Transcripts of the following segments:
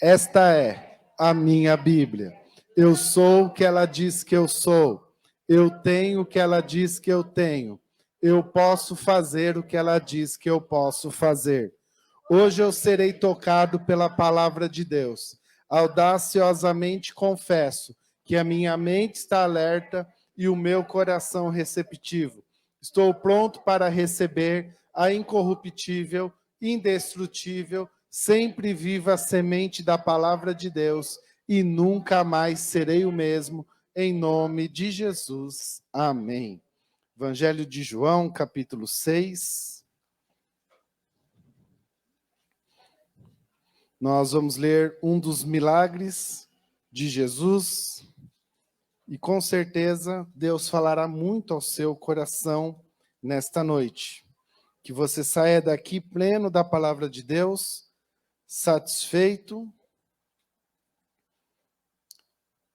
Esta é a minha Bíblia. Eu sou o que ela diz que eu sou. Eu tenho o que ela diz que eu tenho. Eu posso fazer o que ela diz que eu posso fazer. Hoje eu serei tocado pela palavra de Deus. Audaciosamente confesso que a minha mente está alerta e o meu coração receptivo. Estou pronto para receber a incorruptível, indestrutível, sempre viva semente da palavra de Deus e nunca mais serei o mesmo, em nome de Jesus. Amém. Evangelho de João, capítulo 6. Nós vamos ler um dos milagres de Jesus e com certeza Deus falará muito ao seu coração nesta noite. Que você saia daqui pleno da palavra de Deus, satisfeito.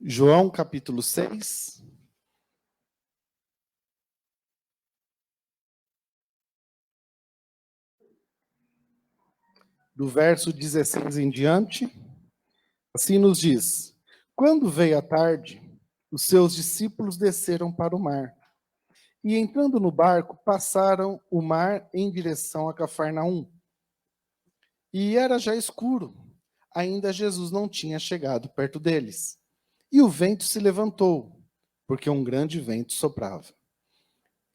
João capítulo 6. Do verso 16 em diante, assim nos diz: Quando veio a tarde, os seus discípulos desceram para o mar. E entrando no barco, passaram o mar em direção a Cafarnaum. E era já escuro, ainda Jesus não tinha chegado perto deles. E o vento se levantou, porque um grande vento soprava.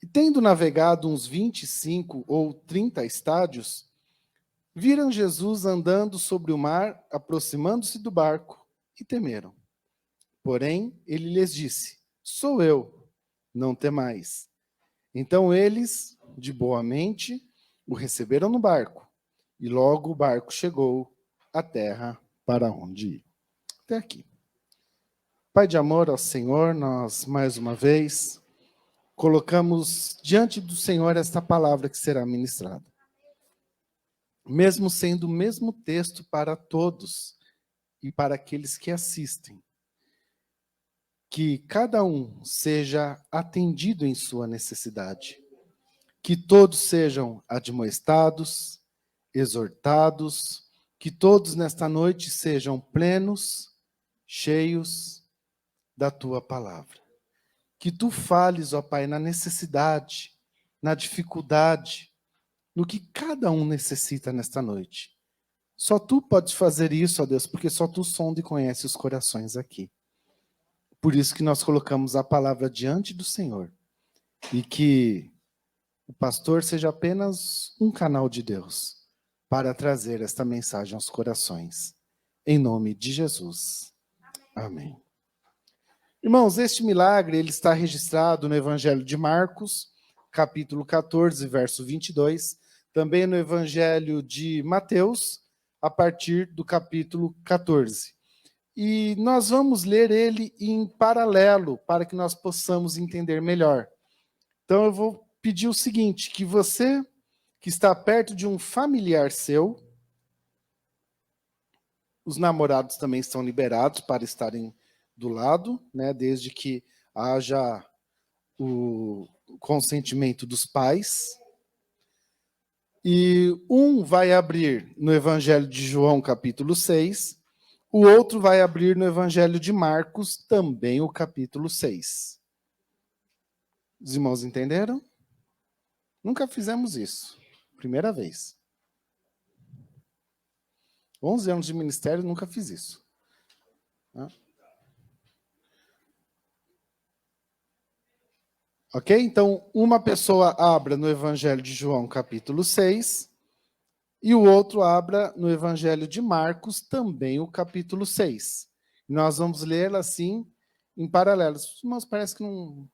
E tendo navegado uns 25 ou 30 estádios, viram Jesus andando sobre o mar, aproximando-se do barco, e temeram. Porém, ele lhes disse: Sou eu, não temais. Então eles, de boa mente, o receberam no barco, e logo o barco chegou à terra para onde ir. Até aqui. Pai de amor ao Senhor, nós, mais uma vez, colocamos diante do Senhor esta palavra que será ministrada. Mesmo sendo o mesmo texto para todos e para aqueles que assistem, que cada um seja atendido em sua necessidade, que todos sejam admoestados, exortados, que todos nesta noite sejam plenos, cheios da tua palavra. Que tu fales, ó Pai, na necessidade, na dificuldade, no que cada um necessita nesta noite. Só tu podes fazer isso, ó Deus, porque só tu sonda e conhece os corações aqui. Por isso que nós colocamos a palavra diante do Senhor. E que o pastor seja apenas um canal de Deus para trazer esta mensagem aos corações. Em nome de Jesus. Amém. Irmãos, este milagre ele está registrado no Evangelho de Marcos, capítulo 14, verso 22, também no Evangelho de Mateus, a partir do capítulo 14. E nós vamos ler ele em paralelo, para que nós possamos entender melhor. Então eu vou pedir o seguinte, que você que está perto de um familiar seu, os namorados também estão liberados para estarem do lado, né, desde que haja o consentimento dos pais. E um vai abrir no Evangelho de João, capítulo 6, o outro vai abrir no Evangelho de Marcos, também o capítulo 6. Os irmãos entenderam? Nunca fizemos isso. Primeira vez. 11 anos de ministério, nunca fiz isso. Ok? Então, uma pessoa abra no Evangelho de João, capítulo 6, e o outro abra no Evangelho de Marcos, também o capítulo 6. Nós vamos ler assim, em paralelo. Os irmãos parece que não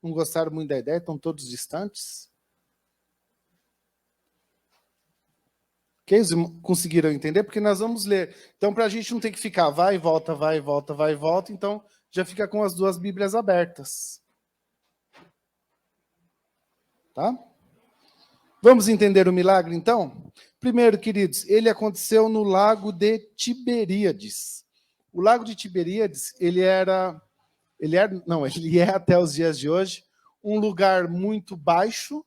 gostaram muito da ideia, estão todos distantes. Ok? Os irmãos conseguiram entender? Porque nós vamos ler. Então, para a gente não ter que ficar vai e volta, vai e volta, vai e volta, então já fica com as duas Bíblias abertas. Tá? Vamos entender o milagre, então? Primeiro, queridos, ele aconteceu no lago de Tiberíades. O lago de Tiberíades, ele é até os dias de hoje, um lugar muito baixo,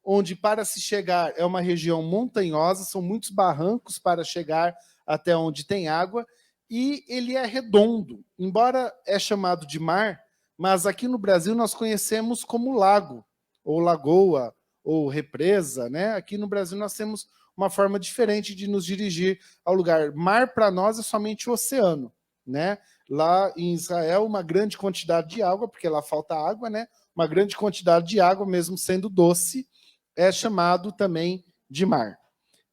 onde para se chegar é uma região montanhosa, são muitos barrancos para chegar até onde tem água, e ele é redondo. Embora é chamado de mar, mas aqui no Brasil nós conhecemos como lago, ou lagoa, ou represa, né? Aqui no Brasil nós temos uma forma diferente de nos dirigir ao lugar. Mar para nós é somente o oceano, né? Lá em Israel, uma grande quantidade de água, porque lá falta água, né? Uma grande quantidade de água, mesmo sendo doce, é chamado também de mar.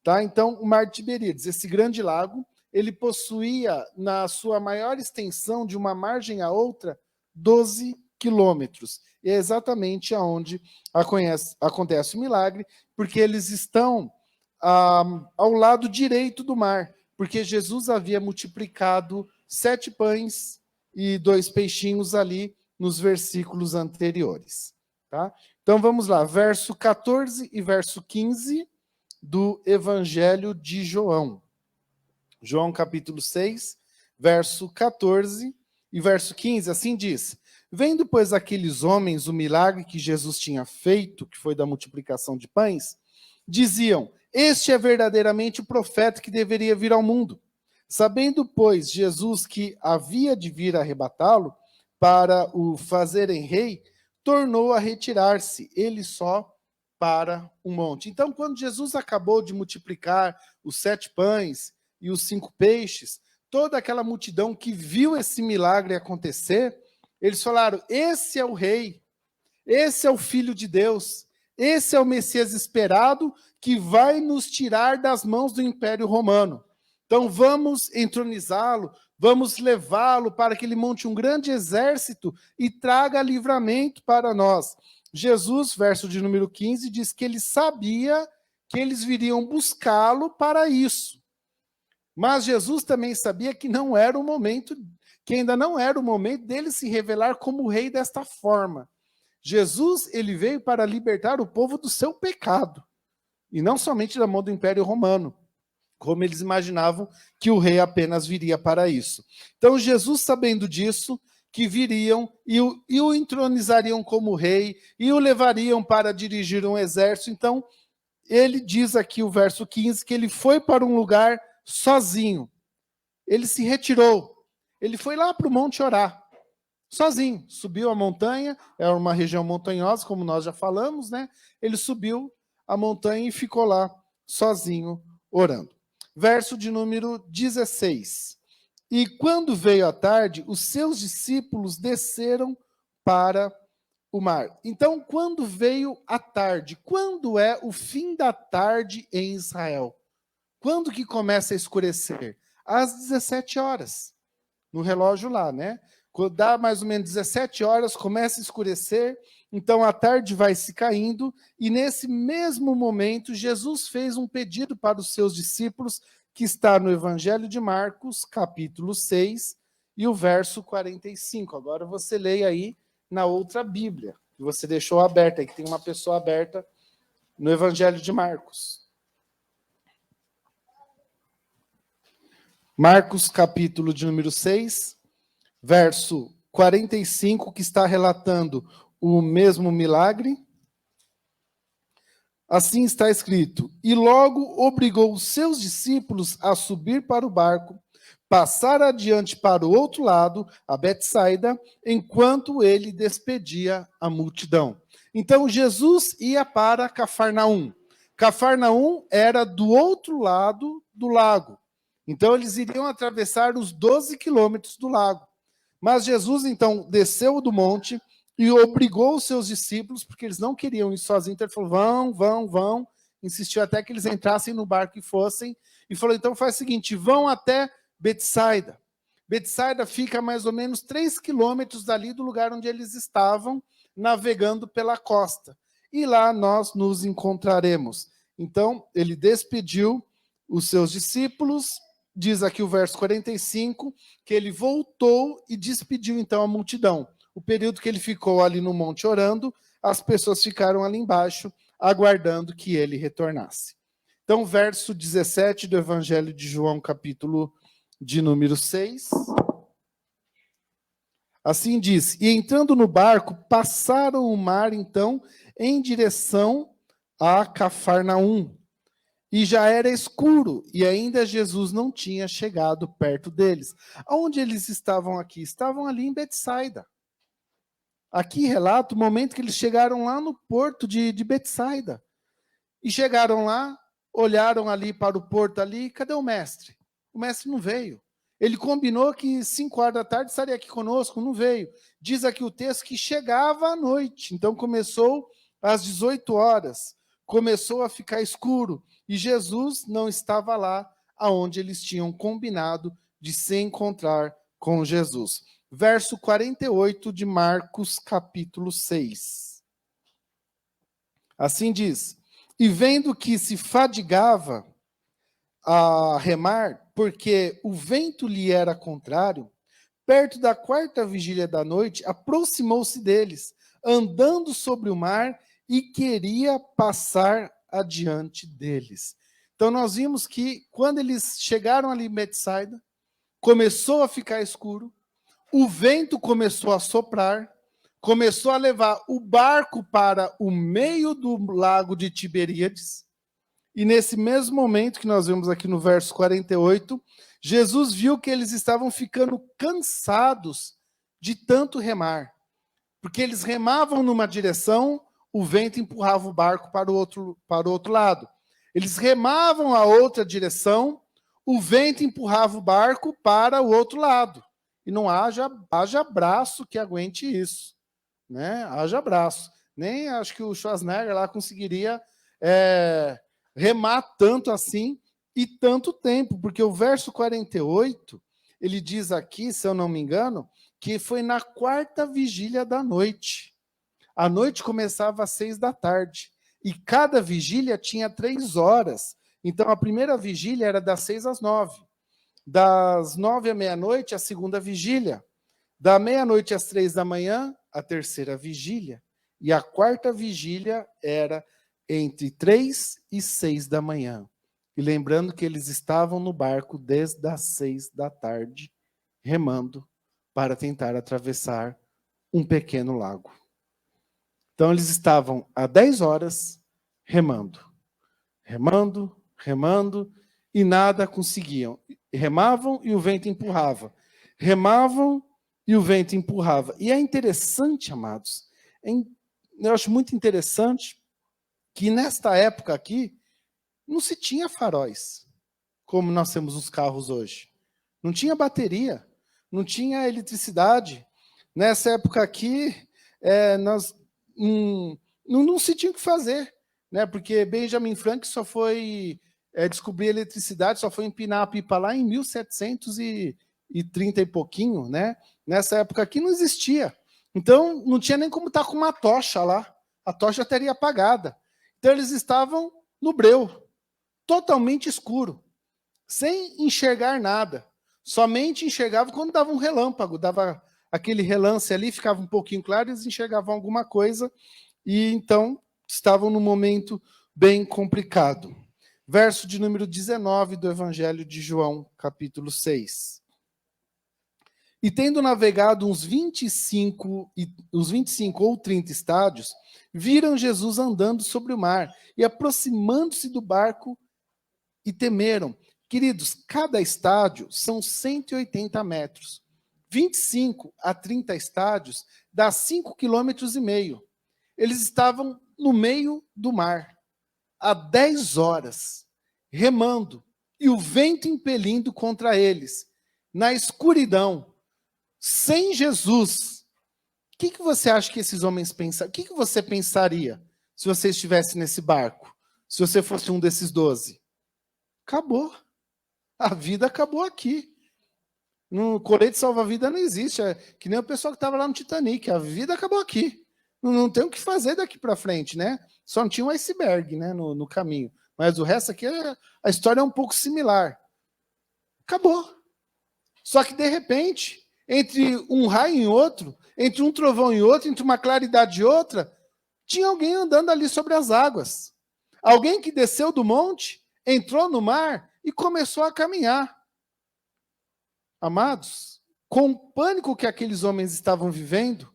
Tá? Então, o Mar de Tiberíades, esse grande lago, ele possuía, na sua maior extensão, de uma margem a outra, 12 quilômetros. E é exatamente aonde acontece o milagre, porque eles estão ao lado direito do mar, porque Jesus havia multiplicado 7 pães e 2 peixinhos ali nos versículos anteriores. Tá? Então vamos lá, verso 14 e verso 15 do Evangelho de João. João capítulo 6, verso 14 e verso 15, assim diz: Vendo, pois, aqueles homens o milagre que Jesus tinha feito, que foi da multiplicação de pães, diziam: Este é verdadeiramente o profeta que deveria vir ao mundo. Sabendo, pois, Jesus que havia de vir arrebatá-lo para o fazerem rei, tornou a retirar-se, ele só, para um monte. Então, quando Jesus acabou de multiplicar os 7 pães e os 5 peixes, toda aquela multidão que viu esse milagre acontecer, eles falaram: esse é o rei, esse é o Filho de Deus, esse é o Messias esperado que vai nos tirar das mãos do Império Romano. Então vamos entronizá-lo, vamos levá-lo para que ele monte um grande exército e traga livramento para nós. Jesus, verso de número 15, diz que ele sabia que eles viriam buscá-lo para isso. Mas Jesus também sabia que não era o momento, que ainda não era o momento dele se revelar como rei desta forma. Jesus, ele veio para libertar o povo do seu pecado, e não somente da mão do Império Romano, como eles imaginavam que o rei apenas viria para isso. Então Jesus, sabendo disso, que viriam e o entronizariam como rei, e o levariam para dirigir um exército. Então, ele diz aqui, o verso 15, que ele foi para um lugar sozinho. Ele se retirou. Ele foi lá para o monte orar, sozinho. Subiu a montanha, é uma região montanhosa, como nós já falamos, né? Ele subiu a montanha e ficou lá, sozinho, orando. Verso de número 16. E quando veio a tarde, os seus discípulos desceram para o mar. Então, quando veio a tarde? Quando é o fim da tarde em Israel? Quando que começa a escurecer? Às 17 horas. No relógio lá, né? Quando dá mais ou menos 17 horas, começa a escurecer, então a tarde vai se caindo, e nesse mesmo momento, Jesus fez um pedido para os seus discípulos, que está no Evangelho de Marcos, capítulo 6, e o verso 45. Agora você leia aí na outra Bíblia, que você deixou aberta, aí que tem uma pessoa aberta no Evangelho de Marcos. Marcos, capítulo de número 6, verso 45, que está relatando o mesmo milagre. Assim está escrito: E logo obrigou os seus discípulos a subir para o barco, passar adiante para o outro lado, a Betsaida, enquanto ele despedia a multidão. Então Jesus ia para Cafarnaum. Cafarnaum era do outro lado do lago. Então eles iriam atravessar os 12 quilômetros do lago. Mas Jesus, então, desceu do monte e obrigou os seus discípulos, porque eles não queriam ir sozinhos, então ele falou: vão. Insistiu até que eles entrassem no barco e fossem. E falou: então faz o seguinte, vão até Betsaida. Betsaida fica a mais ou menos 3 quilômetros dali do lugar onde eles estavam, navegando pela costa. E lá nós nos encontraremos. Então, ele despediu os seus discípulos. Diz aqui o verso 45, que ele voltou e despediu então a multidão. O período que ele ficou ali no monte orando, as pessoas ficaram ali embaixo, aguardando que ele retornasse. Então, verso 17 do Evangelho de João, capítulo de número 6. Assim diz: E entrando no barco, passaram o mar, então, em direção a Cafarnaum. e já era escuro, e ainda Jesus não tinha chegado perto deles. Aonde eles estavam aqui? Estavam ali em Betsaida. Aqui relata o momento que eles chegaram lá no porto de Betsaida. E chegaram lá, olharam ali para o porto ali, cadê o mestre? O mestre não veio. Ele combinou que 5 horas da tarde estaria aqui conosco, não veio. Diz aqui o texto que chegava à noite, então começou às 18 horas, começou a ficar escuro, e Jesus não estava lá aonde eles tinham combinado de se encontrar com Jesus. Verso 48 de Marcos, capítulo 6. Assim diz: e vendo que se fadigava a remar, porque o vento lhe era contrário, perto da 4ª vigília da noite, aproximou-se deles, andando sobre o mar, e queria passar adiante deles. Então nós vimos que quando eles chegaram ali em Betsaida, começou a ficar escuro, o vento começou a soprar, começou a levar o barco para o meio do lago de Tiberíades, e nesse mesmo momento que nós vemos aqui no verso 48, Jesus viu que eles estavam ficando cansados de tanto remar, porque eles remavam numa direção, o vento empurrava o barco para o outro lado. Eles remavam a outra direção, o vento empurrava o barco para o outro lado. E não haja braço que aguente isso, né? Haja braço. Nem acho que o Schwarzenegger lá conseguiria remar tanto assim e tanto tempo, porque o verso 48, ele diz aqui, se eu não me engano, que foi na 4ª vigília da noite. A noite começava às 6 da tarde, e cada vigília tinha 3 horas. Então, a primeira vigília era das 6 às 9. Das 9 à meia-noite, a segunda vigília. Da meia-noite às 3 da manhã, a terceira vigília. E a 4ª vigília era entre 3 e 6 da manhã. E lembrando que eles estavam no barco desde as 6 da tarde, remando para tentar atravessar um pequeno lago. Então eles estavam há 10 horas remando, e nada conseguiam. Remavam e o vento empurrava. Remavam e o vento empurrava. E é interessante, amados, eu acho muito interessante que nesta época aqui não se tinha faróis, como nós temos nos carros hoje. Não tinha bateria, não tinha eletricidade. Nessa época aqui, nós não se tinha o que fazer, né? Porque Benjamin Franklin só foi descobrir a eletricidade, só foi empinar a pipa lá em 1730 e pouquinho, né? Nessa época aqui não existia. Então, não tinha nem como estar com uma tocha lá. A tocha estaria apagada. Então, eles estavam no breu, totalmente escuro, sem enxergar nada. Somente enxergavam quando dava um relâmpago, dava aquele relance ali, ficava um pouquinho claro, eles enxergavam alguma coisa, e então estavam num momento bem complicado. Verso de número 19 do Evangelho de João, capítulo 6. E tendo navegado uns 25 ou 30 estádios, viram Jesus andando sobre o mar e aproximando-se do barco e temeram. Queridos, cada estádio são 180 metros. 25 a 30 estádios dá 5,5 quilômetros. Eles estavam no meio do mar, há 10 horas, remando, e o vento impelindo contra eles, na escuridão, sem Jesus. O que você acha que esses homens pensam? O que você pensaria se você estivesse nesse barco? Se você fosse um desses 12? Acabou. A vida acabou aqui. No colete salva-vida não existe. É que nem o pessoal que estava lá no Titanic. A vida acabou aqui. Não tem o que fazer daqui para frente, né? Só não tinha um iceberg, né, no caminho. Mas o resto aqui, a história é um pouco similar. Acabou. Só que, de repente, entre um raio e outro, entre um trovão e outro, entre uma claridade e outra, tinha alguém andando ali sobre as águas. Alguém que desceu do monte, entrou no mar e começou a caminhar. Amados, com o pânico que aqueles homens estavam vivendo,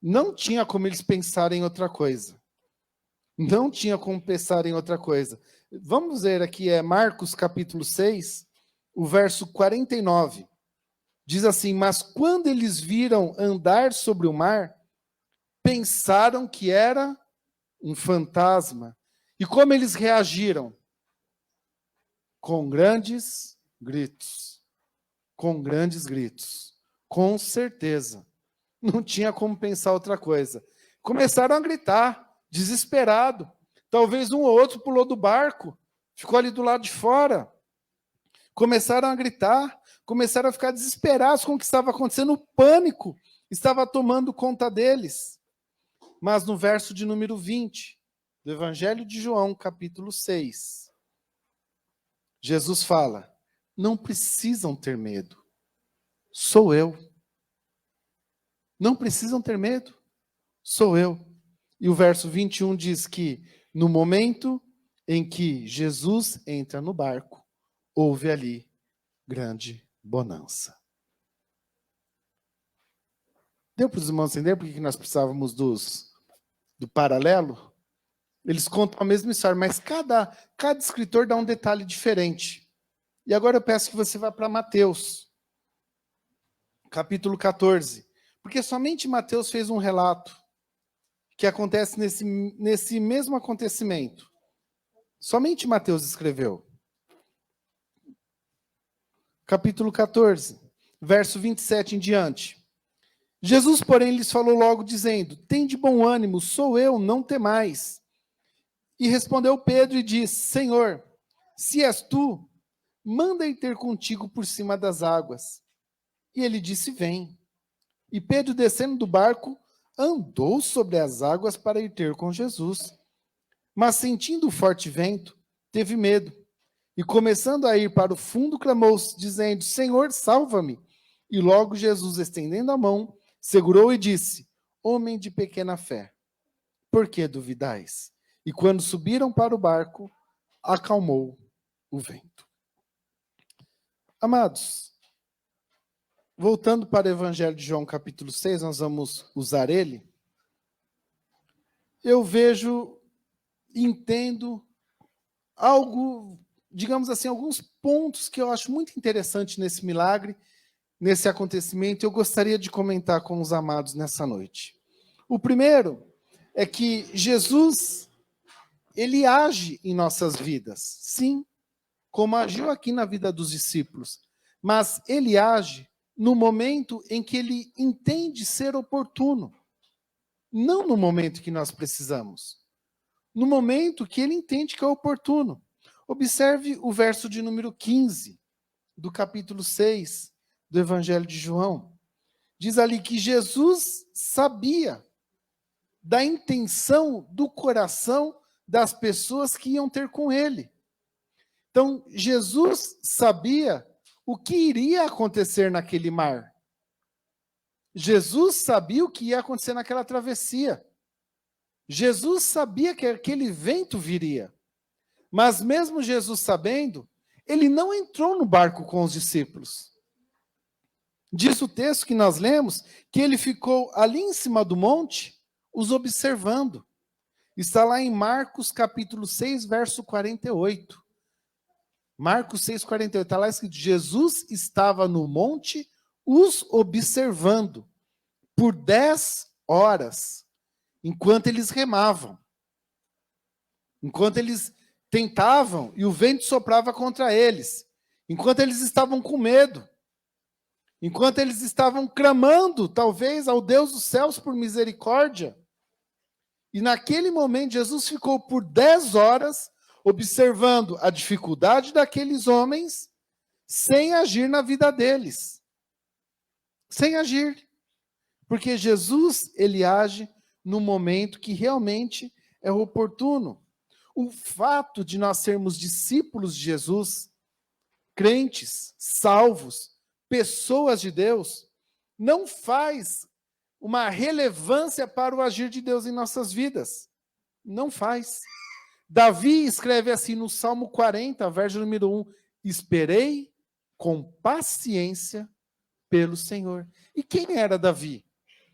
não tinha como eles pensarem em outra coisa. Não tinha como pensar em outra coisa. Vamos ver aqui, Marcos capítulo 6, o verso 49. Diz assim: mas quando eles viram andar sobre o mar, pensaram que era um fantasma. E como eles reagiram? Com grandes gritos. Com grandes gritos. Com certeza. Não tinha como pensar outra coisa. Começaram a gritar, desesperado. Talvez um ou outro pulou do barco, ficou ali do lado de fora. Começaram a gritar, começaram a ficar desesperados com o que estava acontecendo. O pânico estava tomando conta deles. Mas no verso de número 20, do Evangelho de João, capítulo 6, Jesus fala: não precisam ter medo, sou eu. Não precisam ter medo, sou eu. E o verso 21 diz que no momento em que Jesus entra no barco, houve ali grande bonança. Deu para os irmãos entender por que nós precisávamos do paralelo? Eles contam a mesma história, mas cada escritor dá um detalhe diferente. E agora eu peço que você vá para Mateus, capítulo 14. Porque somente Mateus fez um relato que acontece nesse mesmo acontecimento. Somente Mateus escreveu. Capítulo 14, verso 27 em diante. Jesus, porém, lhes falou logo, dizendo: tende bom ânimo, sou eu, não temais. E respondeu Pedro e disse: Senhor, se és tu, manda ir ter contigo por cima das águas. E ele disse: vem. E Pedro, descendo do barco, andou sobre as águas para ir ter com Jesus. Mas, sentindo o forte vento, teve medo. E, começando a ir para o fundo, clamou, dizendo: Senhor, salva-me. E logo Jesus, estendendo a mão, segurou e disse: homem de pequena fé, por que duvidais? E quando subiram para o barco, acalmou o vento. Amados, voltando para o Evangelho de João, capítulo 6, nós vamos usar ele. Eu vejo, entendo algo, digamos assim, alguns pontos que eu acho muito interessante nesse milagre, nesse acontecimento, eu gostaria de comentar com os amados nessa noite. O primeiro é que Jesus, ele age em nossas vidas, sim, como agiu aqui na vida dos discípulos, mas ele age no momento em que ele entende ser oportuno, não no momento que nós precisamos, no momento que ele entende que é oportuno. Observe o verso de número 15, do capítulo 6, do Evangelho de João. Diz ali que Jesus sabia da intenção do coração das pessoas que iam ter com ele. Então, Jesus sabia o que iria acontecer naquele mar. Jesus sabia o que ia acontecer naquela travessia. Jesus sabia que aquele vento viria. Mas mesmo Jesus sabendo, ele não entrou no barco com os discípulos. Diz o texto que nós lemos que ele ficou ali em cima do monte, os observando. Está lá em Marcos capítulo 6, verso 48. Marcos 6, 48. Está lá escrito: Jesus estava no monte os observando por 10 horas, enquanto eles remavam. Enquanto eles tentavam e o vento soprava contra eles. Enquanto eles estavam com medo. Enquanto eles estavam clamando, talvez, ao Deus dos céus por misericórdia. E naquele momento, Jesus ficou por 10 horas observando a dificuldade daqueles homens, sem agir na vida deles. Sem agir. Porque Jesus, ele age no momento que realmente é oportuno. O fato de nós sermos discípulos de Jesus, crentes, salvos, pessoas de Deus, não faz uma relevância para o agir de Deus em nossas vidas. Não faz. Davi escreve assim no Salmo 40, verso número 1, esperei com paciência pelo Senhor. E quem era Davi?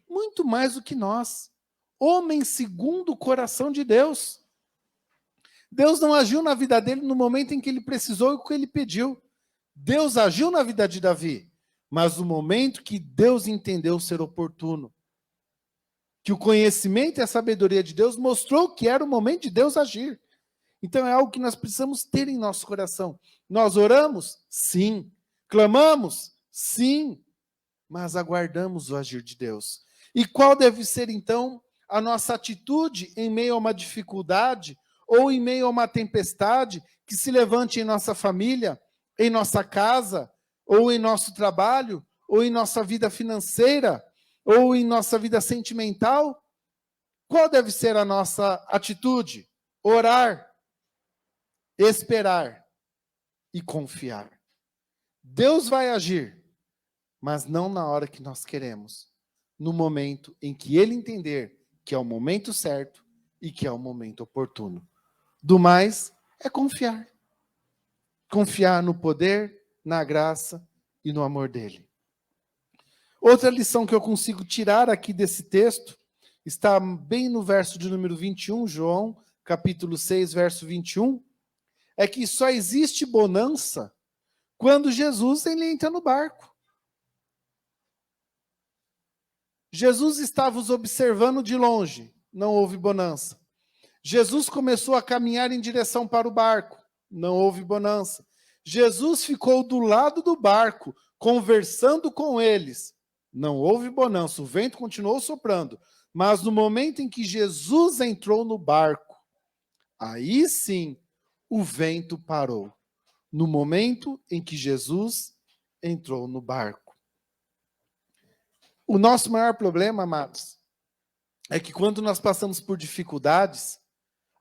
Muito mais do que nós. Homem segundo o coração de Deus. Deus não agiu na vida dele no momento em que ele precisou e o que ele pediu. Deus agiu na vida de Davi, mas no momento que Deus entendeu ser oportuno. Que o conhecimento e a sabedoria de Deus mostrou que era o momento de Deus agir. Então é algo que nós precisamos ter em nosso coração. Nós oramos? Sim. Clamamos? Sim. Mas aguardamos o agir de Deus. E qual deve ser, então, a nossa atitude em meio a uma dificuldade ou em meio a uma tempestade que se levante em nossa família, em nossa casa, ou em nosso trabalho, ou em nossa vida financeira, ou em nossa vida sentimental? Qual deve ser a nossa atitude? Orar, esperar e confiar. Deus vai agir, mas não na hora que nós queremos, no momento em que Ele entender que é o momento certo e que é o momento oportuno. Do mais, é confiar. Confiar no poder, na graça e no amor dEle. Outra lição que eu consigo tirar aqui desse texto está bem no verso de número 21, João, capítulo 6, verso 21, é que só existe bonança quando Jesus ele entra no barco. Jesus estava os observando de longe, não houve bonança. Jesus começou a caminhar em direção para o barco, não houve bonança. Jesus ficou do lado do barco, conversando com eles, não houve bonança, o vento continuou soprando. Mas no momento em que Jesus entrou no barco, aí sim o vento parou. No momento em que Jesus entrou no barco. O nosso maior problema, amados, é que quando nós passamos por dificuldades,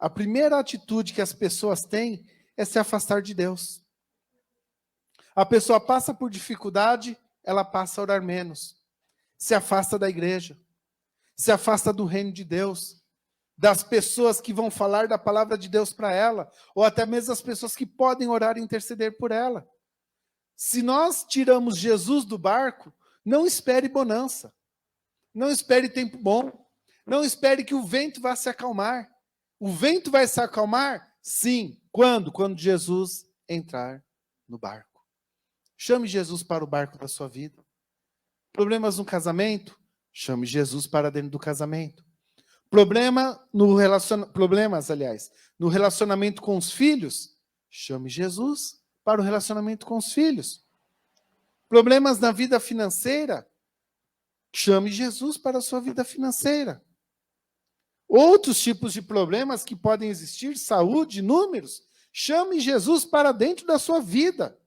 a primeira atitude que as pessoas têm é se afastar de Deus. A pessoa passa por dificuldade, ela passa a orar menos. Se afasta da igreja. Se afasta do reino de Deus. Das pessoas que vão falar da palavra de Deus para ela. Ou até mesmo as pessoas que podem orar e interceder por ela. Se nós tiramos Jesus do barco, não espere bonança. Não espere tempo bom. Não espere que o vento vá se acalmar. O vento vai se acalmar? Sim. Quando? Quando Jesus entrar no barco. Chame Jesus para o barco da sua vida. Problemas no casamento? Chame Jesus para dentro do casamento. Problemas, no relacionamento com os filhos? Chame Jesus para o relacionamento com os filhos. Problemas na vida financeira? Chame Jesus para a sua vida financeira. Outros tipos de problemas que podem existir, saúde, números, chame Jesus para dentro da sua vida.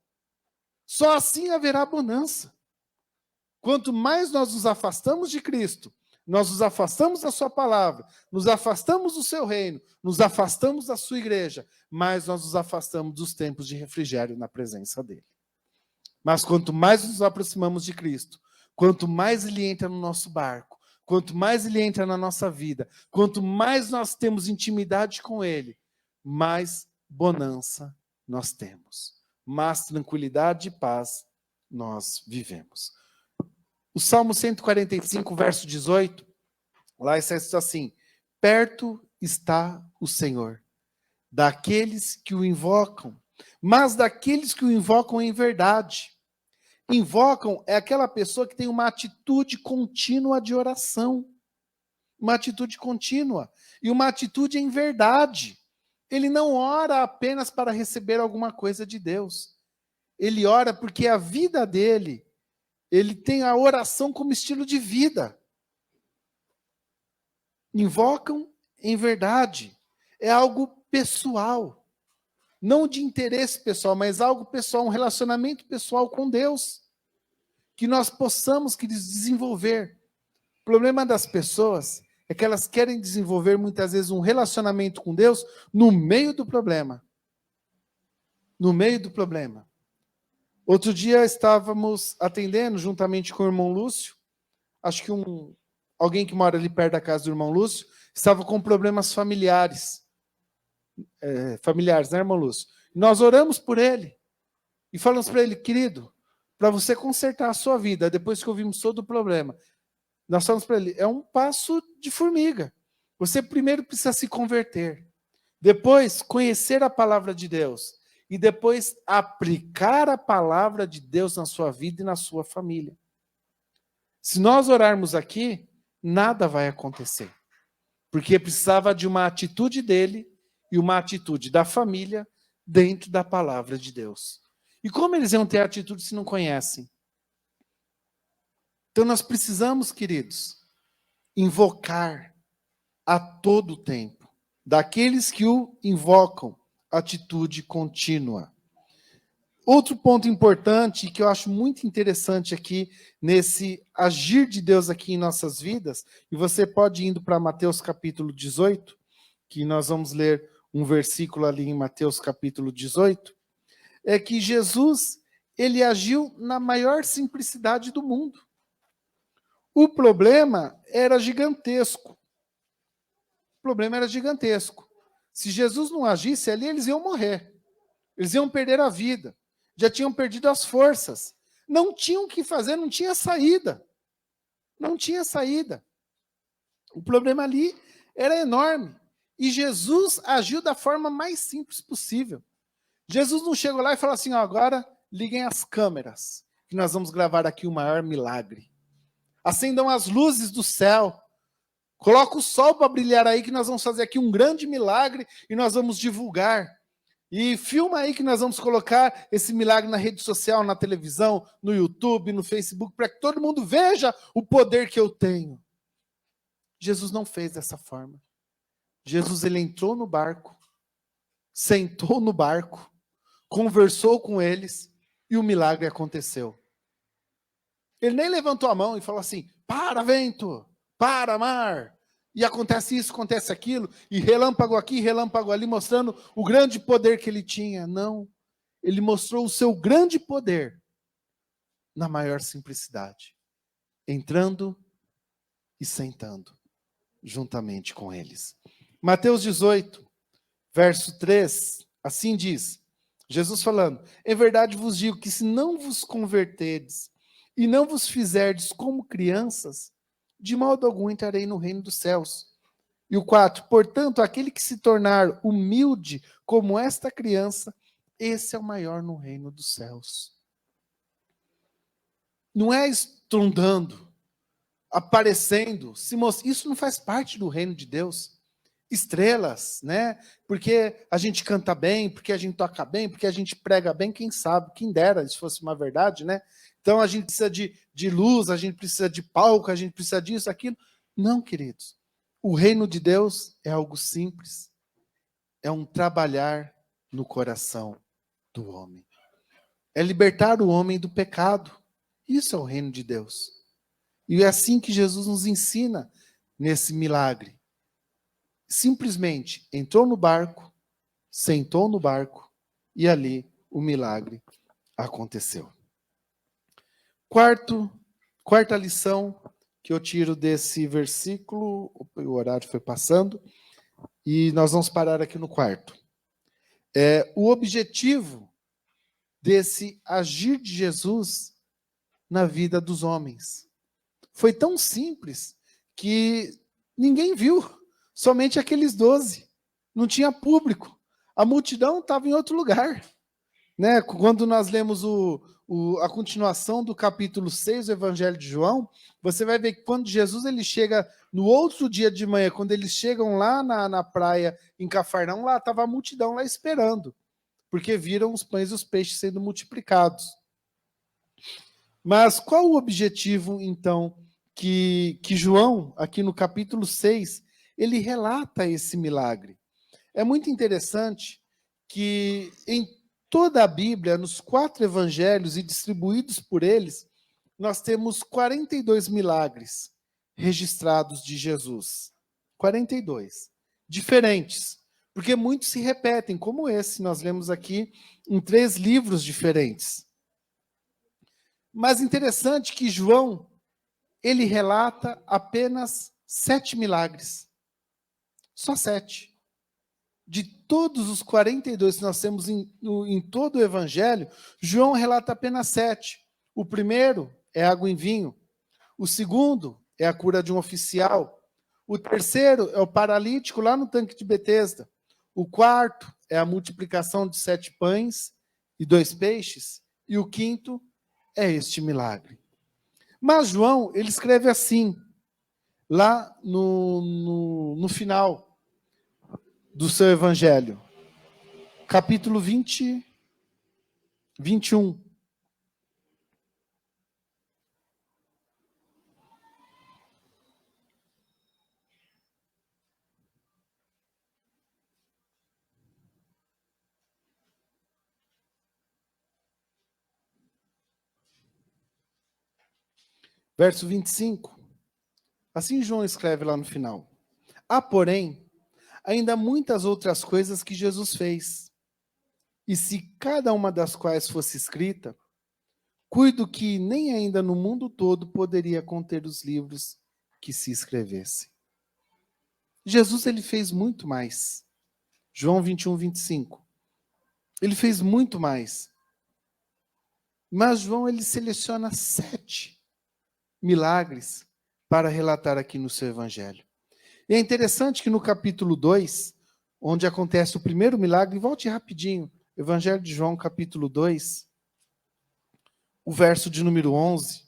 Só assim haverá bonança. Quanto mais nós nos afastamos de Cristo, nós nos afastamos da sua palavra, nos afastamos do seu reino, nos afastamos da sua igreja, mais nós nos afastamos dos tempos de refrigério na presença dele. Mas quanto mais nos aproximamos de Cristo, quanto mais ele entra no nosso barco, quanto mais ele entra na nossa vida, quanto mais nós temos intimidade com ele, mais bonança nós temos. Mais tranquilidade e paz nós vivemos. O Salmo 145, verso 18, lá está escrito assim: perto está o Senhor, daqueles que o invocam, mas daqueles que o invocam em verdade. Invocam é aquela pessoa que tem uma atitude contínua de oração. Uma atitude contínua. E uma atitude em verdade. Ele não ora apenas para receber alguma coisa de Deus. Ele ora porque a vida dele, ele tem a oração como estilo de vida. Invocam em verdade. É algo pessoal. Não de interesse pessoal, mas algo pessoal, um relacionamento pessoal com Deus. Que nós possamos desenvolver. O problema das pessoas é que elas querem desenvolver muitas vezes um relacionamento com Deus no meio do problema. No meio do problema. Outro dia estávamos atendendo juntamente com o irmão Lúcio, acho que alguém que mora ali perto da casa do irmão Lúcio, estava com problemas familiares. Familiares, né, irmão Lúcio? E nós oramos por ele. E falamos para ele: querido, para você consertar a sua vida, depois que ouvimos todo o problema, nós falamos para ele: é um passo de formiga. Você primeiro precisa se converter. Depois, conhecer a palavra de Deus. E depois, aplicar a palavra de Deus na sua vida e na sua família. Se nós orarmos aqui, nada vai acontecer. Porque precisava de uma atitude dele e uma atitude da família dentro da palavra de Deus. E como eles iam ter atitude se não conhecem? Então nós precisamos, queridos, invocar a todo tempo, daqueles que o invocam, atitude contínua. Outro ponto importante, que eu acho muito interessante aqui, nesse agir de Deus aqui em nossas vidas, e você pode ir indo para Mateus capítulo 18, que nós vamos ler um versículo ali em Mateus capítulo 18, é que Jesus, ele agiu na maior simplicidade do mundo. O problema era gigantesco. O problema era gigantesco. Se Jesus não agisse ali, eles iam morrer. Eles iam perder a vida. Já tinham perdido as forças. Não tinham o que fazer, não tinha saída. Não tinha saída. O problema ali era enorme. E Jesus agiu da forma mais simples possível. Jesus não chegou lá e falou assim, ó, agora liguem as câmeras, que nós vamos gravar aqui o maior milagre. Acendam as luzes do céu. Coloca o sol para brilhar aí, que nós vamos fazer aqui um grande milagre e nós vamos divulgar. E filma aí que nós vamos colocar esse milagre na rede social, na televisão, no YouTube, no Facebook, para que todo mundo veja o poder que eu tenho. Jesus não fez dessa forma. Jesus, ele entrou no barco, sentou no barco, conversou com eles e o milagre aconteceu. Ele nem levantou a mão e falou assim, para vento, para mar, e acontece isso, acontece aquilo, e relâmpago aqui, relâmpago ali, mostrando o grande poder que ele tinha. Não, ele mostrou o seu grande poder na maior simplicidade, entrando e sentando juntamente com eles. Mateus 18, verso 3, assim diz, Jesus falando, em verdade vos digo que se não vos converterdes e não vos fizerdes como crianças, de modo algum entrarei no reino dos céus. E o 4, portanto, aquele que se tornar humilde como esta criança, esse é o maior no reino dos céus. Não é estrondando, aparecendo, isso não faz parte do reino de Deus. Estrelas, né? Porque a gente canta bem, porque a gente toca bem, porque a gente prega bem, quem sabe, quem dera, se fosse uma verdade, né? Então a gente precisa de luz, a gente precisa de palco, a gente precisa disso, aquilo. Não, queridos. O reino de Deus é algo simples. É um trabalhar no coração do homem. É libertar o homem do pecado. Isso é o reino de Deus. E é assim que Jesus nos ensina nesse milagre. Simplesmente entrou no barco, sentou no barco e ali o milagre aconteceu. Quarta lição que eu tiro desse versículo, o horário foi passando, e nós vamos parar aqui no quarto. O objetivo desse agir de Jesus na vida dos homens foi tão simples que ninguém viu, somente aqueles 12. Não tinha público. A multidão estava em outro lugar. Né? Quando nós lemos a continuação do capítulo 6 do Evangelho de João, você vai ver que quando Jesus ele chega no outro dia de manhã, quando eles chegam lá na praia em Cafarnaum, lá estava a multidão lá esperando, porque viram os pães e os peixes sendo multiplicados. Mas qual o objetivo, então, que João, aqui no capítulo 6, ele relata esse milagre? É muito interessante que em toda a Bíblia, nos 4 evangelhos e distribuídos por eles, nós temos 42 milagres registrados de Jesus. 42. Diferentes. Porque muitos se repetem, como esse, nós lemos aqui em 3 livros diferentes. Mas interessante que João, ele relata apenas 7 milagres. Só 7. De todos os 42 que nós temos em todo o Evangelho, João relata apenas 7. O primeiro é água em vinho. O segundo é a cura de um oficial. O terceiro é o paralítico lá no tanque de Betesda. O quarto é a multiplicação de 7 pães e 2 peixes. E o quinto é este milagre. Mas João, ele escreve assim, lá no final do seu evangelho, capítulo 21. Verso 25. Assim João escreve lá no final. Há, porém, ainda muitas outras coisas que Jesus fez. E se cada uma das quais fosse escrita, cuido que nem ainda no mundo todo poderia conter os livros que se escrevessem. Jesus, ele fez muito mais. João 21, 25. Ele fez muito mais. Mas João, ele seleciona 7 milagres para relatar aqui no seu evangelho. E é interessante que no capítulo 2, onde acontece o primeiro milagre, volte rapidinho, Evangelho de João, capítulo 2, o verso de número 11,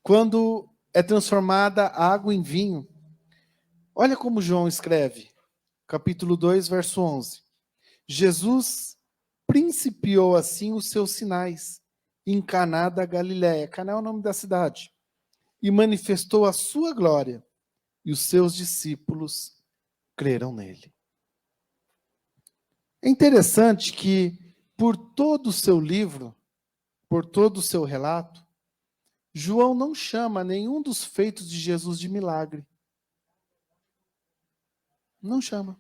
quando é transformada a água em vinho. Olha como João escreve, capítulo 2, verso 11. Jesus principiou assim os seus sinais em Caná da Galiléia. Caná é o nome da cidade. E manifestou a sua glória, e os seus discípulos creram nele. É interessante que, por todo o seu livro, por todo o seu relato, João não chama nenhum dos feitos de Jesus de milagre. Não chama.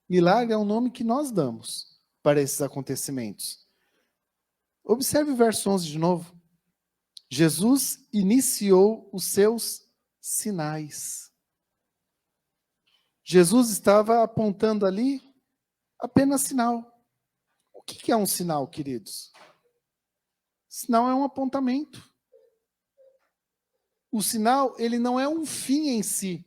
Milagre é um nome que nós damos para esses acontecimentos. Observe o verso 11 de novo. Jesus iniciou os seus sinais. Jesus estava apontando ali apenas sinal. O que é um sinal, queridos? Sinal é um apontamento. O sinal, ele não é um fim em si.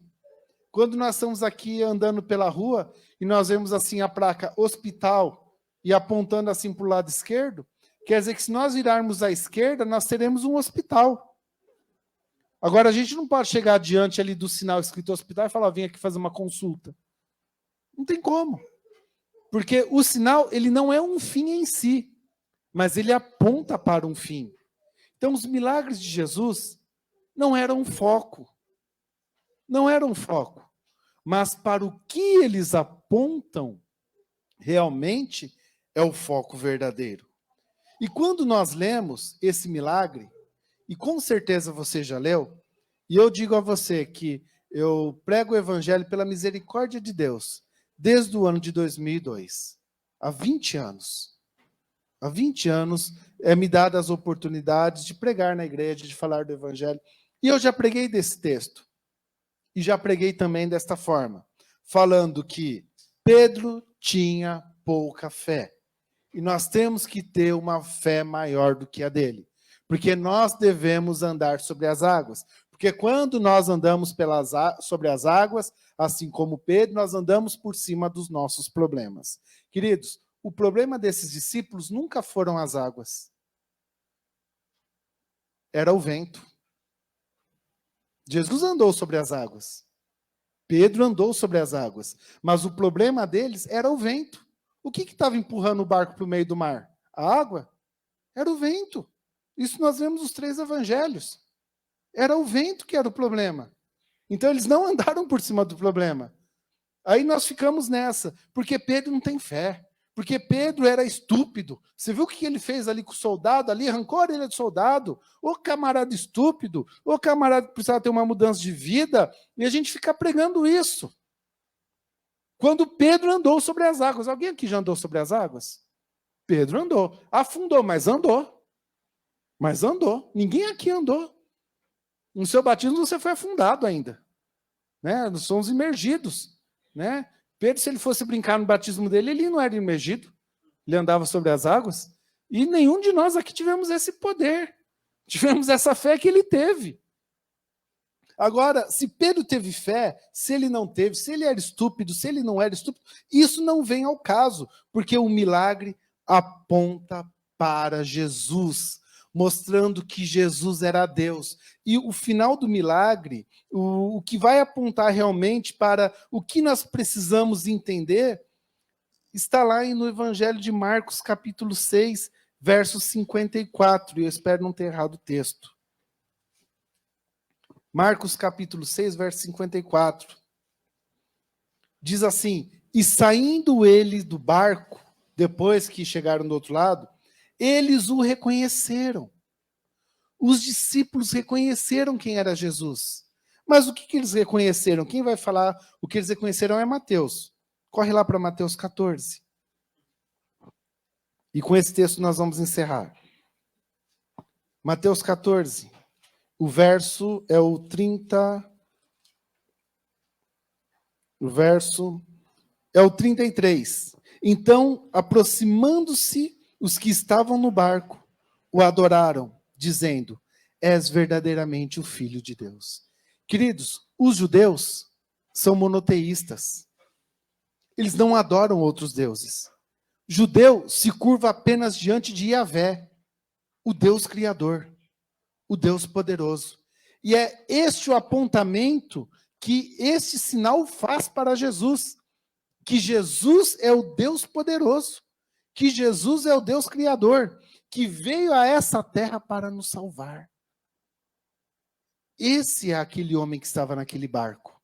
Quando nós estamos aqui andando pela rua e nós vemos assim a placa hospital e apontando assim para o lado esquerdo, quer dizer que se nós virarmos à esquerda, nós teremos um hospital. Agora, a gente não pode chegar diante ali do sinal escrito hospital e falar, vem aqui fazer uma consulta. Não tem como. Porque o sinal, ele não é um fim em si, mas ele aponta para um fim. Então, os milagres de Jesus não eram um foco. Não eram um foco. Mas para o que eles apontam, realmente é o foco verdadeiro. E quando nós lemos esse milagre, e com certeza você já leu, e eu digo a você que eu prego o evangelho pela misericórdia de Deus, desde o ano de 2002, há 20 anos. Há 20 anos me dadas as oportunidades de pregar na igreja, de falar do evangelho. E eu já preguei desse texto. E já preguei também desta forma, falando que Pedro tinha pouca fé. E nós temos que ter uma fé maior do que a dele. Porque nós devemos andar sobre as águas. Porque quando nós andamos sobre as águas, assim como Pedro, nós andamos por cima dos nossos problemas. Queridos, o problema desses discípulos nunca foram as águas. Era o vento. Jesus andou sobre as águas. Pedro andou sobre as águas. Mas o problema deles era o vento. O que estava empurrando o barco para o meio do mar? A água? Era o vento. Isso nós vemos nos 3 evangelhos. Era o vento que era o problema. Então eles não andaram por cima do problema. Aí nós ficamos nessa, porque Pedro não tem fé. Porque Pedro era estúpido. Você viu o que ele fez ali com o soldado? Ali arrancou a orelha do soldado. Ô camarada estúpido. Ô camarada que precisava ter uma mudança de vida. E a gente fica pregando isso. Quando Pedro andou sobre as águas. Alguém aqui já andou sobre as águas? Pedro andou. Afundou, mas andou. Mas andou. Ninguém aqui andou. No seu batismo você foi afundado ainda. Né? Nós somos imergidos. Né? Pedro, se ele fosse brincar no batismo dele, ele não era imergido. Ele andava sobre as águas. E nenhum de nós aqui tivemos esse poder. Tivemos essa fé que ele teve. Agora, se Pedro teve fé, se ele não teve, se ele era estúpido, se ele não era estúpido, isso não vem ao caso, porque o milagre aponta para Jesus, mostrando que Jesus era Deus. E o final do milagre, o que vai apontar realmente para o que nós precisamos entender, está lá no Evangelho de Marcos, capítulo 6, verso 54, e eu espero não ter errado o texto. Marcos capítulo 6, verso 54. Diz assim: e saindo eles do barco, depois que chegaram do outro lado, eles o reconheceram. Os discípulos reconheceram quem era Jesus. Mas o que eles reconheceram? Quem vai falar o que eles reconheceram é Mateus. Corre lá para Mateus 14. E com esse texto nós vamos encerrar. Mateus 14. O verso é o 30. O verso é o 33. Então, aproximando-se os que estavam no barco, o adoraram, dizendo: és verdadeiramente o Filho de Deus. Queridos, os judeus são monoteístas. Eles não adoram outros deuses. Judeu se curva apenas diante de Yahvé, o Deus Criador, o Deus poderoso. E é este o apontamento que este sinal faz para Jesus, que Jesus é o Deus poderoso, que Jesus é o Deus Criador, que veio a essa terra para nos salvar. Esse é aquele homem que estava naquele barco,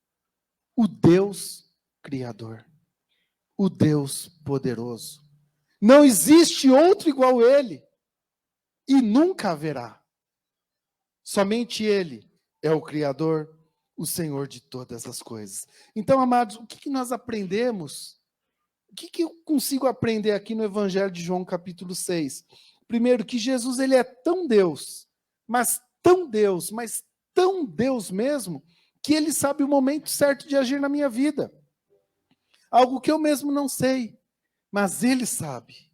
o Deus Criador, o Deus poderoso. Não existe outro igual a ele, e nunca haverá. Somente ele é o Criador, o Senhor de todas as coisas. Então, amados, o que nós aprendemos? O que eu consigo aprender aqui no Evangelho de João, capítulo 6? Primeiro, que Jesus ele é tão Deus, mas tão Deus mesmo, que ele sabe o momento certo de agir na minha vida. Algo que eu mesmo não sei, mas ele sabe.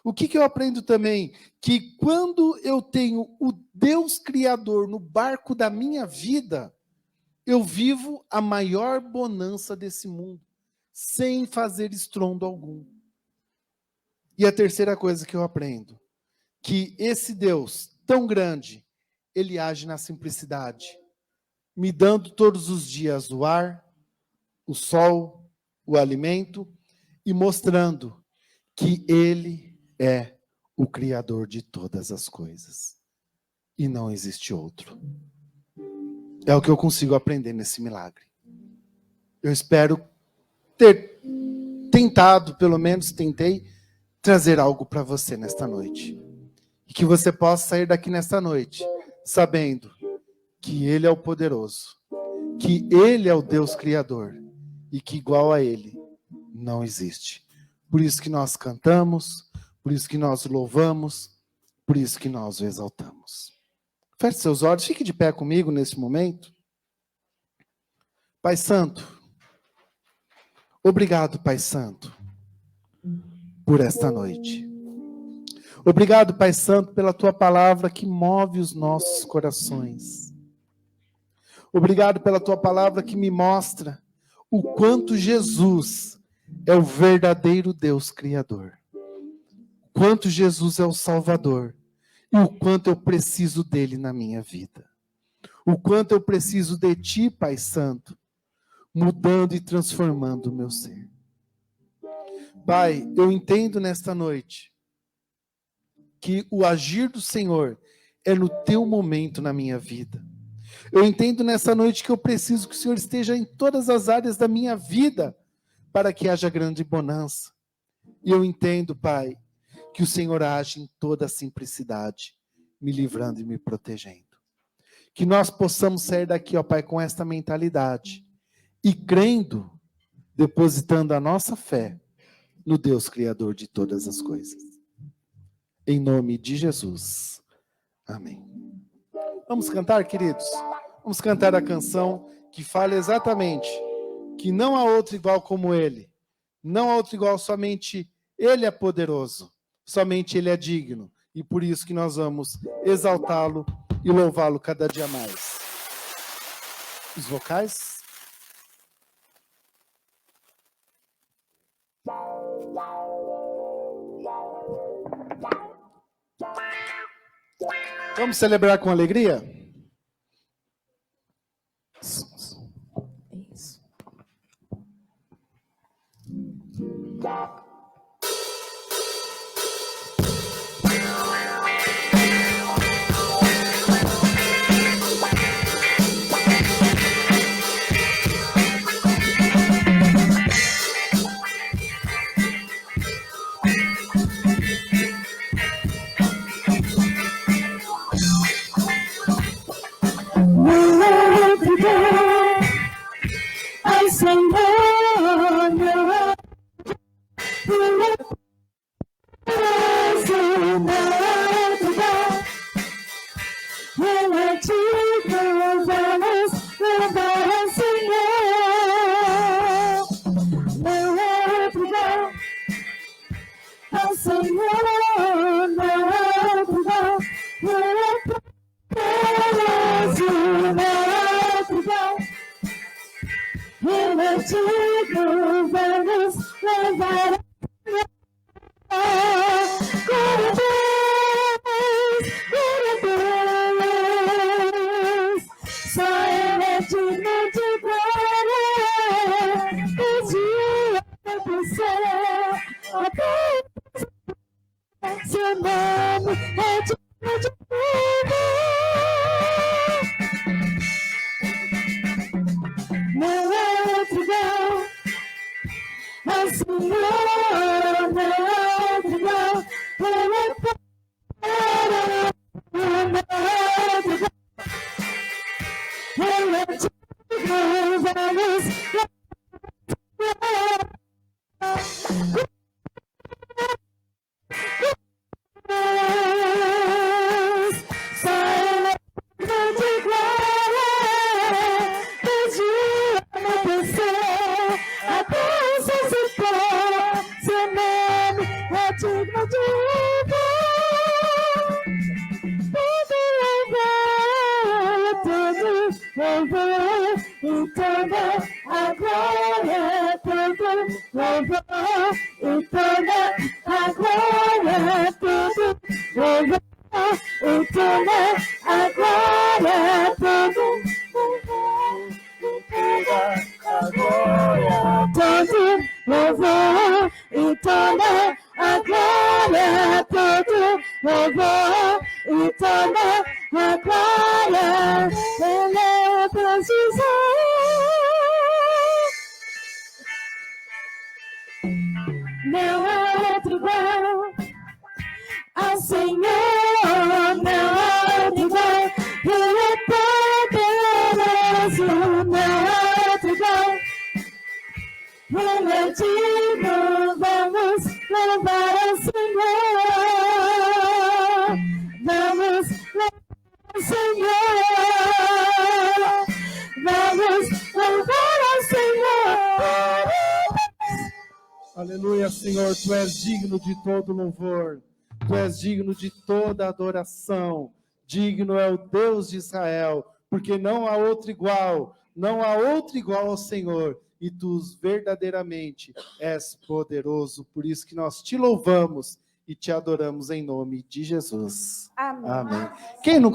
O que eu aprendo também? Que quando eu tenho o Deus Criador no barco da minha vida, eu vivo a maior bonança desse mundo, sem fazer estrondo algum. E a terceira coisa que eu aprendo, que esse Deus tão grande, ele age na simplicidade, me dando todos os dias o ar, o sol, o alimento, e mostrando que ele é o Criador de todas as coisas. E não existe outro. É o que eu consigo aprender nesse milagre. Eu espero ter tentado, pelo menos tentei, trazer algo para você nesta noite. E que você possa sair daqui nesta noite, sabendo que ele é o poderoso, que ele é o Deus Criador, e que igual a ele não existe. Por isso que nós cantamos, por isso que nós louvamos, por isso que nós o exaltamos. Feche seus olhos, fique de pé comigo nesse momento. Pai Santo, obrigado, Pai Santo, por esta noite. Obrigado, Pai Santo, pela tua palavra que move os nossos corações. Obrigado pela tua palavra que me mostra o quanto Jesus é o verdadeiro Deus Criador. O quanto Jesus é o Salvador. E o quanto eu preciso dele na minha vida. O quanto eu preciso de ti, Pai Santo, mudando e transformando o meu ser. Pai, eu entendo nesta noite que o agir do Senhor é no teu momento na minha vida. Eu entendo nessa noite que eu preciso que o Senhor esteja em todas as áreas da minha vida para que haja grande bonança. E eu entendo, Pai, que o Senhor age em toda a simplicidade, me livrando e me protegendo. Que nós possamos sair daqui, ó Pai, com esta mentalidade e crendo, depositando a nossa fé no Deus Criador de todas as coisas. Em nome de Jesus. Amém. Vamos cantar, queridos? Vamos cantar a canção que fala exatamente que não há outro igual como ele. Não há outro igual, somente ele é poderoso. Somente ele é digno. E por isso que nós vamos exaltá-lo e louvá-lo cada dia mais. Os vocais. Vamos celebrar com alegria? Isso. Ai, Senhor, meu vamos levar só ele é digno de glória, pedir pro céu, seu nome é digno de não é outro igual ao Senhor, não é outro igual, ele é não há outro igual ao Senhor, não há outro igual, ele é poderoso, não há outro igual, ele é digno, vamos louvar ao Senhor, vamos louvar ao Senhor, vamos louvar ao Senhor. Aleluia, Senhor, Tu és digno de todo louvor, Tu és digno de toda adoração, digno é o Deus de Israel, porque não há outro igual, não há outro igual ao Senhor, e Tu verdadeiramente és poderoso, por isso que nós Te louvamos e Te adoramos em nome de Jesus. Amém. Amém. Quem não